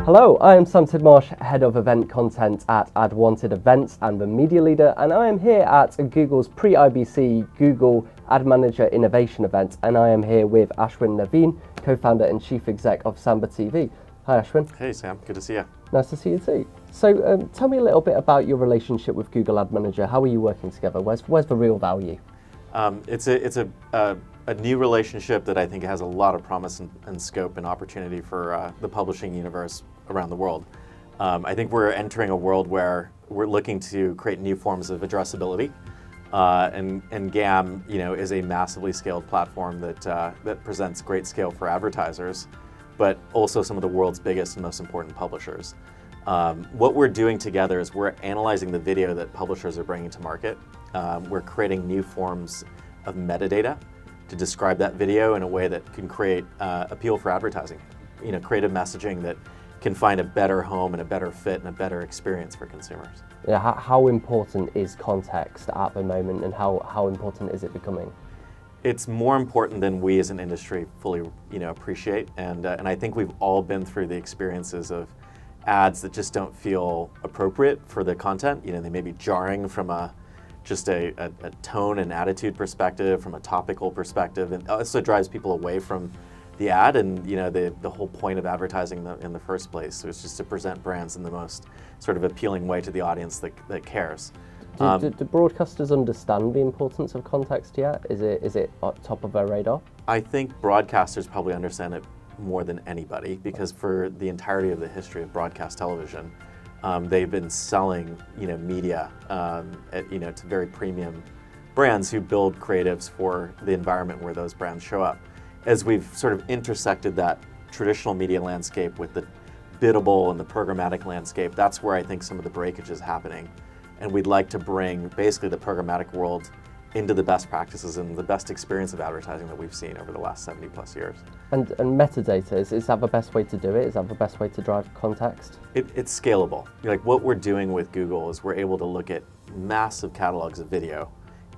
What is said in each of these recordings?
Hello, I am Sam Tidmarsh, Head of Event Content at AdWanted Events and the Media Leader, and I am here at Google's pre-IBC Google Ad Manager Innovation event, and I am here with Ashwin Navin, co-founder and chief exec of Samba TV. Hi Ashwin. Hey Sam, good to see you. Nice to see you too. So tell me a little bit about your relationship with Google Ad Manager. How are you working together? Where's the real value? It's a new relationship that I think has a lot of promise and scope and opportunity for the publishing universe around the world. I think we're entering a world where we're looking to create new forms of addressability, and GAM, is a massively scaled platform that presents great scale for advertisers, but also some of the world's biggest and most important publishers. What we're doing together is we're analyzing the video that publishers are bringing to market. We're creating new forms of metadata to describe that video in a way that can create appeal for advertising. Creative messaging that can find a better home and a better fit and a better experience for consumers. Yeah, how important is context at the moment, and how important is it becoming? It's more important than we as an industry fully appreciate, and I think we've all been through the experiences of ads that just don't feel appropriate for the content. They may be jarring from just a tone and attitude perspective, from a topical perspective, and also drives people away from the ad and the whole point of advertising in the first place. So it's just to present brands in the most sort of appealing way to the audience that cares. Do broadcasters understand the importance of context yet? Is it at top of their radar? I think broadcasters probably understand it more than anybody, because for the entirety of the history of broadcast television, they've been selling media to very premium brands who build creatives for the environment where those brands show up. As we've sort of intersected that traditional media landscape with the biddable and the programmatic landscape, that's where I think some of the breakage is happening. And we'd like to bring basically the programmatic world into the best practices and the best experience of advertising that we've seen over the last 70 plus years. And metadata, is that the best way to do it? Is that the best way to drive context? It's scalable. What we're doing with Google is we're able to look at massive catalogs of video,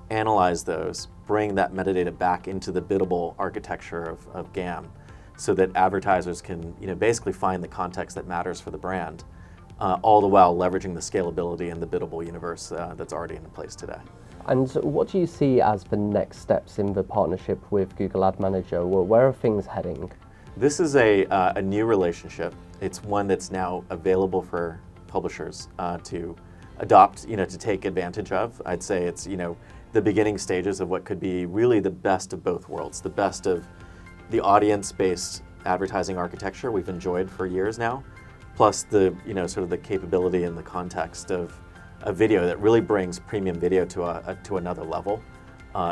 analyze those, bring that metadata back into the biddable architecture of GAM, so that advertisers can basically find the context that matters for the brand, all the while leveraging the scalability and the biddable universe that's already in place today. And what do you see as the next steps in the partnership with Google Ad Manager? Where are things heading? This is a new relationship. It's one that's now available for publishers to adopt, to take advantage of. I'd say it's, the beginning stages of what could be really the best of both worlds, the best of the audience-based advertising architecture we've enjoyed for years now, plus the, sort of the capability and the context of a video that really brings premium video to another level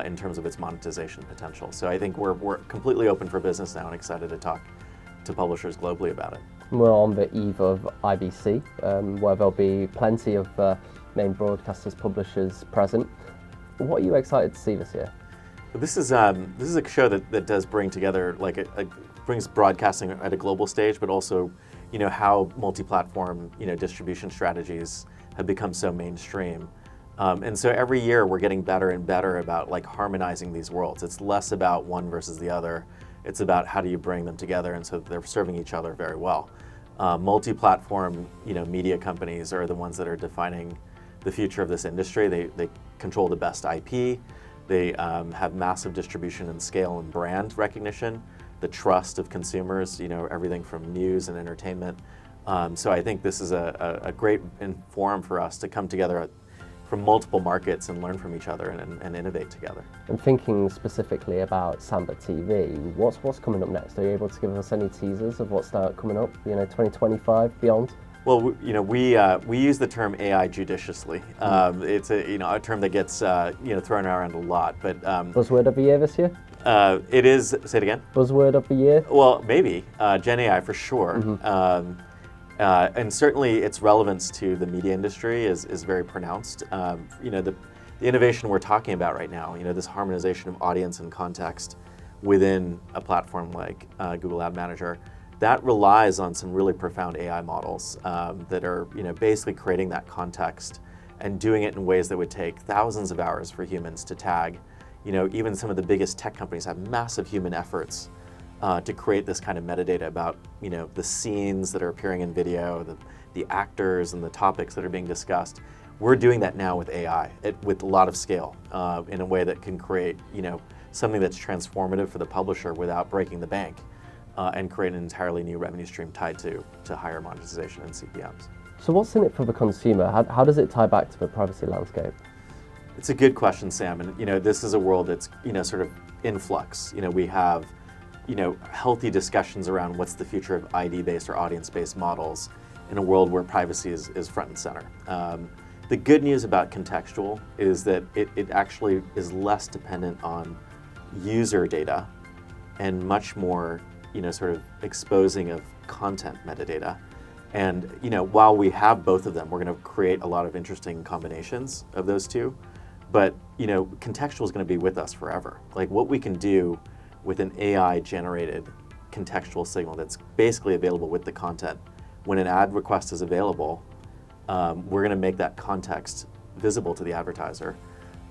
in terms of its monetization potential. So I think we're completely open for business now and excited to talk to publishers globally about it. We're on the eve of IBC, where there'll be plenty of main broadcasters, publishers present. What are you excited to see this year? This is a show that does bring together, brings broadcasting at a global stage, but also, how multi-platform, distribution strategies have become so mainstream. And so every year we're getting better and better about harmonizing these worlds. It's less about one versus the other. It's about how do you bring them together, and so they're serving each other very well. Multi-platform, media companies are the ones that are defining the future of this industry. They control the best IP. They have massive distribution and scale and brand recognition, the trust of consumers, everything from news and entertainment. So I think this is a great forum for us to come together from multiple markets and learn from each other and innovate together. And thinking specifically about Samba TV, what's coming up next? Are you able to give us any teasers of what's coming up, 2025, beyond? Well, we use the term AI judiciously. It's a term that gets thrown around a lot. But buzzword of the year this year? It is. Say it again. Buzzword of the year? Well, maybe Gen AI for sure. Mm-hmm. And certainly its relevance to the media industry is very pronounced. The innovation we're talking about right now, this harmonization of audience and context within a platform like Google Ad Manager, that relies on some really profound AI models that are basically creating that context and doing it in ways that would take thousands of hours for humans to tag. Even some of the biggest tech companies have massive human efforts to create this kind of metadata about the scenes that are appearing in video, the actors and the topics that are being discussed. We're doing that now with AI with a lot of scale in a way that can create something that's transformative for the publisher without breaking the bank and create an entirely new revenue stream tied to higher monetization and CPMs. So what's in it for the consumer? How does it tie back to the privacy landscape? It's a good question, Sam. And this is a world that's sort of in flux. We have healthy discussions around what's the future of ID-based or audience-based models in a world where privacy is front and center. The good news about contextual is that it actually is less dependent on user data and much more sort of exposing of content metadata. And while we have both of them, we're going to create a lot of interesting combinations of those two. But contextual is going to be with us forever. Like what we can do with an AI-generated contextual signal that's basically available with the content. When an ad request is available, we're going to make that context visible to the advertiser,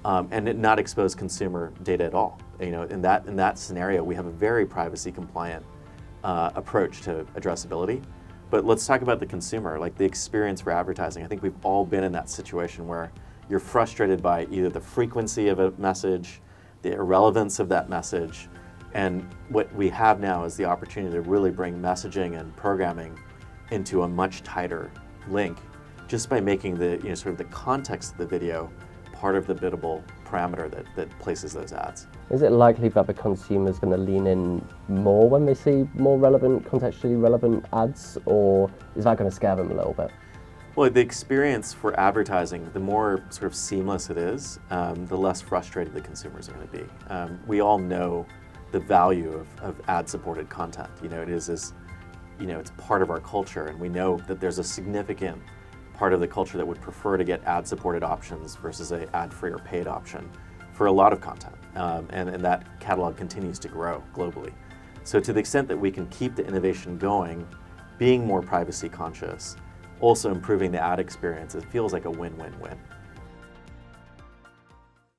and not expose consumer data at all. In that scenario, we have a very privacy-compliant approach to addressability. But let's talk about the consumer, like the experience for advertising. I think we've all been in that situation where you're frustrated by either the frequency of a message, the irrelevance of that message, and what we have now is the opportunity to really bring messaging and programming into a much tighter link, just by making the sort of the context of the video part of the biddable parameter that places those ads. Is it likely that the consumer is going to lean in more when they see more relevant, contextually relevant ads, or is that going to scare them a little bit? Well, the experience for advertising, the more sort of seamless it is, the less frustrated the consumers are going to be. We all know the value of ad-supported content. It is it's part of our culture, and we know that there's a significant part of the culture that would prefer to get ad-supported options versus a ad-free or paid option for a lot of content. And that catalog continues to grow globally. So to the extent that we can keep the innovation going, being more privacy conscious, also improving the ad experience, it feels like a win-win-win.